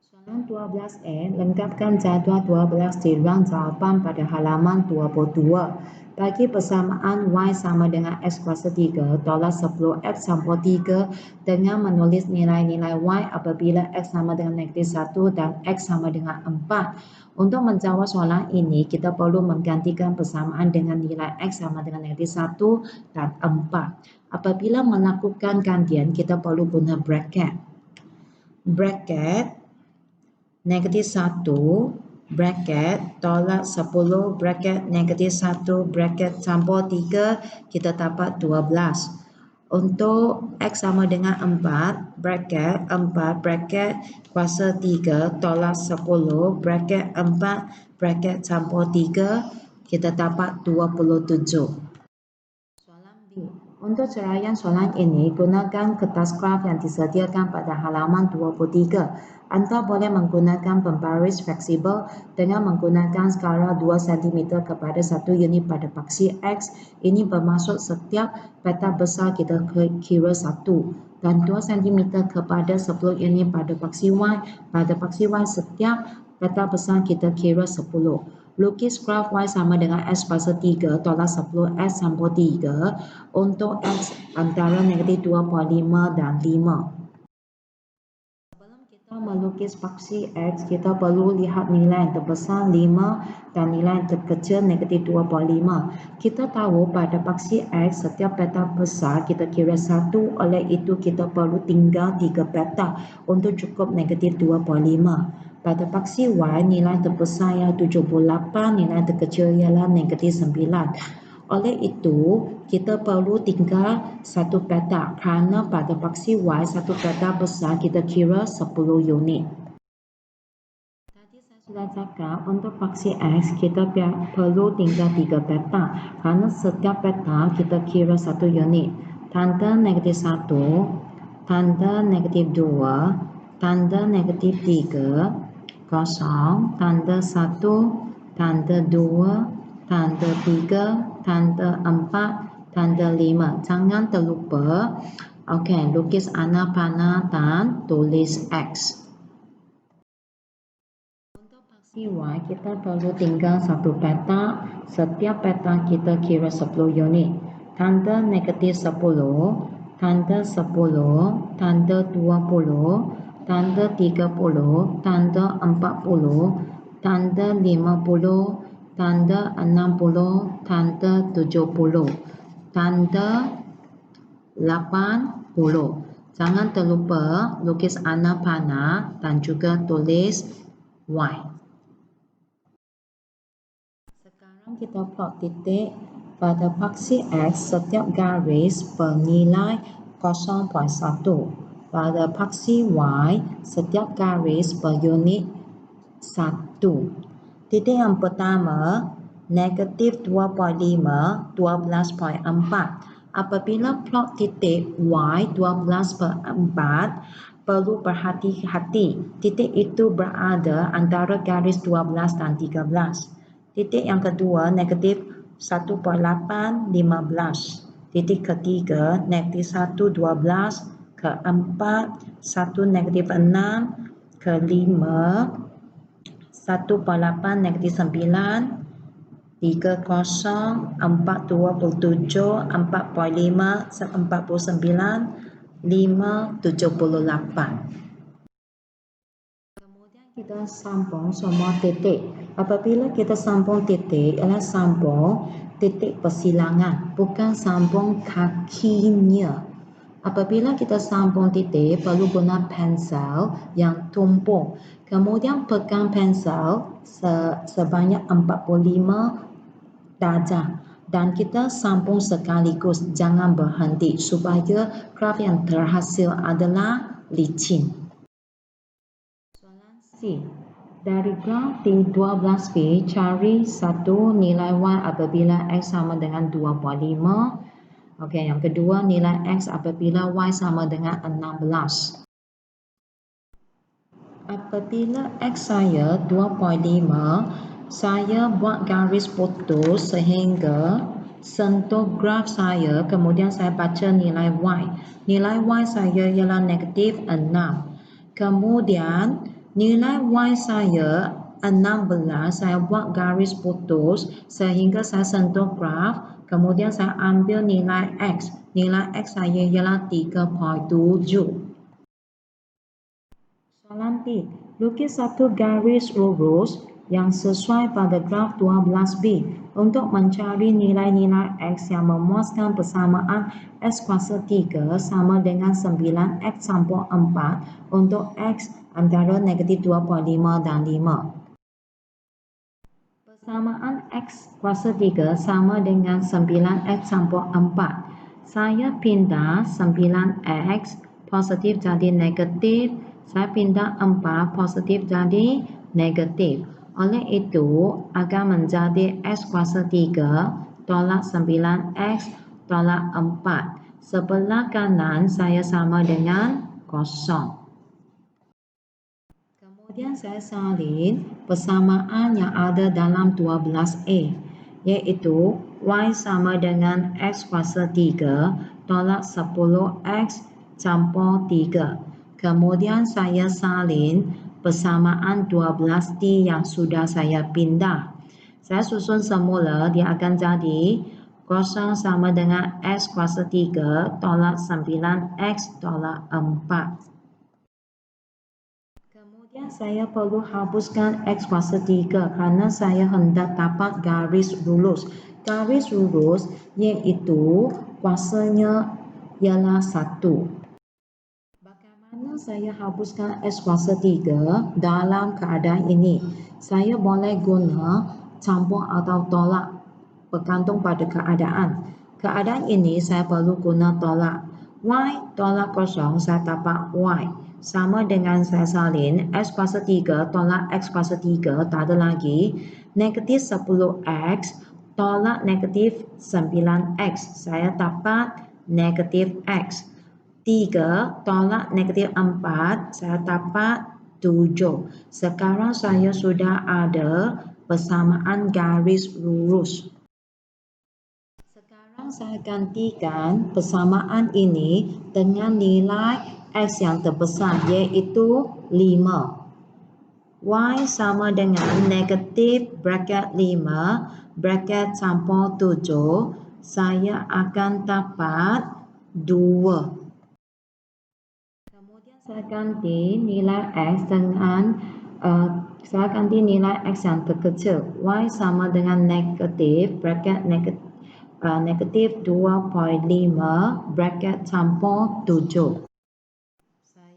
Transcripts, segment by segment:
Soalan 12A, lengkapkan jadual 12 di ruang jawapan pada halaman 22. Bagi persamaan Y sama dengan X kuasa 3, tolak 10X campur 3 dengan menulis nilai-nilai Y apabila X sama dengan negatif 1 dan X sama dengan 4. Untuk menjawab soalan ini, kita perlu menggantikan persamaan dengan nilai X sama dengan negatif 1 dan 4. Apabila melakukan gantian, kita perlu guna bracket. Negatif 1, bracket, tolak 10, bracket, negatif 1, bracket, campur 3, kita dapat 12. Untuk X sama dengan 4, bracket, 4, bracket, kuasa 3, tolak 10, bracket, 4, bracket, campur 3, kita dapat 27. Soalan B. Untuk ceraian soalan ini, gunakan kertas graf yang disediakan pada halaman 23. Anda boleh menggunakan pembaris fleksibel dengan menggunakan skala 2 cm kepada 1 unit pada paksi X. Ini bermaksud setiap peta besar kita kira 1 dan 2 cm kepada 10 unit pada paksi Y. Pada paksi Y, setiap peta besar kita kira 10. Lukis graf Y sama dengan X kuasa 3 tolak 10X campur 3 untuk X antara negatif 2.5 dan 5. Sebelum kita melukis paksi X, kita perlu lihat nilai yang terbesar 5 dan nilai yang terkecil negatif 2.5. Kita tahu pada paksi X, setiap peta besar kita kira 1, oleh itu kita perlu tinggal 3 peta untuk cukup negatif 2.5. Pada paksi Y, nilai terbesar ialah 78, nilai terkecil ialah negatif 9. Oleh itu, kita perlu tinggal 1 peta kerana pada paksi Y, 1 peta besar kita kira 10 unit. Tadi saya sudah cakap untuk paksi X, kita perlu tinggal 3 peta kerana setiap peta kita kira 1 unit. Tanda negatif 1, tanda negatif 2, tanda negatif 3, kosong, tanda 1, tanda 2, tanda 3, tanda 4, tanda 5. Jangan terlupa, lukis anak panah dan tulis X. Untuk paksi Y, kita perlu tinggal 1 peta. Setiap peta kita kira 10 unit. Tanda negatif 10, tanda 10, tanda 20, tanda 30, tanda 40, tanda 50, tanda 60, tanda 70, tanda 80. Jangan terlupa lukis anak panah dan juga tulis Y. Sekarang kita plot titik. Pada paksi X, setiap garis bernilai 0.1. Pada paksi Y, setiap garis berunit 1. Titik yang pertama, negatif 2.5, 12.4. Apabila plot titik Y 12/4, perlu berhati-hati. Titik itu berada antara garis 12 dan 13. Titik yang kedua, negatif 1.8, 15. Titik ketiga, negatif 1, 12. Keempat, 1 negatif 6. Kelima, 1.8 negatif 9. 30, 4, 27, 4.5, 49, 5, 78. Kemudian kita sambung semua titik. Apabila kita sambung titik, ialah sambung titik persilangan, bukan sambung kakinya. Apabila kita sambung titik, perlu guna pensel yang tumpul. Kemudian pegang pensel sebanyak 45 darjah dan kita sambung sekaligus, jangan berhenti supaya graf yang terhasil adalah licin. Soalan C. Dari graf di 12B, cari satu nilai Y apabila X sama dengan 2.5. Yang kedua, nilai X apabila Y sama dengan 16. Apabila X saya 2.5, saya buat garis putus sehingga sentuh graf saya, kemudian saya baca nilai Y. Nilai Y saya ialah negatif 6. Kemudian Nilai Y saya 16, saya buat garis putus sehingga saya sentuh graf. Kemudian saya ambil nilai X. Nilai X saya ialah 3.7. Soalan B. Lukis satu garis lurus yang sesuai pada graf 12B untuk mencari nilai-nilai X yang memuaskan persamaan X kuasa 3 sama dengan 9X campur 4 untuk X antara negatif 2.5 dan 5. Persamaan X kuasa 3 sama dengan 9X campur 4. Saya pindah 9X positif jadi negatif. Saya pindah 4 positif jadi negatif. Oleh itu, akan menjadi X kuasa 3 tolak 9X tolak 4. Sebelah kanan saya sama dengan kosong. Kemudian saya salin persamaan yang ada dalam 12A, iaitu Y sama dengan X kuasa 3 tolak 10X campur 3. Kemudian saya salin persamaan 12D yang sudah saya pindah. Saya susun semula, dia akan jadi kosong sama dengan X kuasa 3 tolak 9X tolak 4. Kemudian saya perlu hapuskan X kuasa 3 kerana saya hendak dapat garis lurus. Garis lurus iaitu kuasanya ialah 1. Bagaimana saya hapuskan X kuasa 3 dalam keadaan ini? Saya boleh guna campur atau tolak bergantung pada keadaan. Keadaan ini saya perlu guna tolak. Y tolak kosong saya dapat Y. Sama dengan saya salin X kuasa 3 tolak X kuasa 3 tak ada lagi. Negatif 10X tolak negatif 9X. Saya dapat negatif X. 3 tolak negatif 4. Saya dapat 7. Sekarang saya sudah ada persamaan garis lurus. Sekarang saya gantikan persamaan ini dengan nilai X yang terbesar iaitu 5. Y sama dengan negatif bracket 5 bracket campur 7. Saya akan dapat 2. Kemudian saya ganti nilai X dengan saya ganti nilai X yang terkecil. Y sama dengan negatif bracket negatif 2.5 bracket campur 7.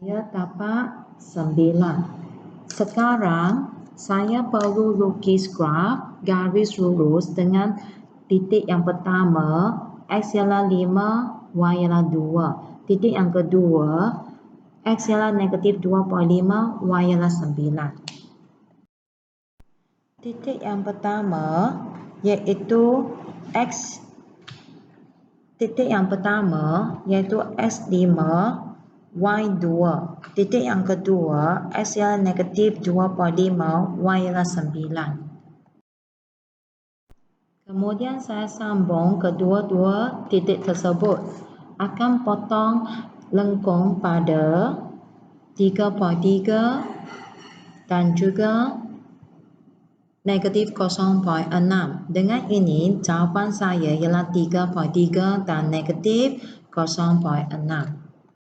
Saya dapat 9. Sekarang saya perlu lukis graf garis lurus dengan titik yang pertama X ialah 5, Y ialah 2. Titik yang kedua X ialah negatif 2.5, Y ialah 9. Titik yang pertama iaitu X. Titik yang pertama iaitu X5, Y2. Titik yang kedua, X ialah negatif 2.5, Y ialah 9. Kemudian saya sambung kedua-dua titik tersebut. Akan potong lengkung pada 3.3 dan juga negatif 0.6. Dengan ini, jawapan saya ialah 3.3 dan negatif 0.6.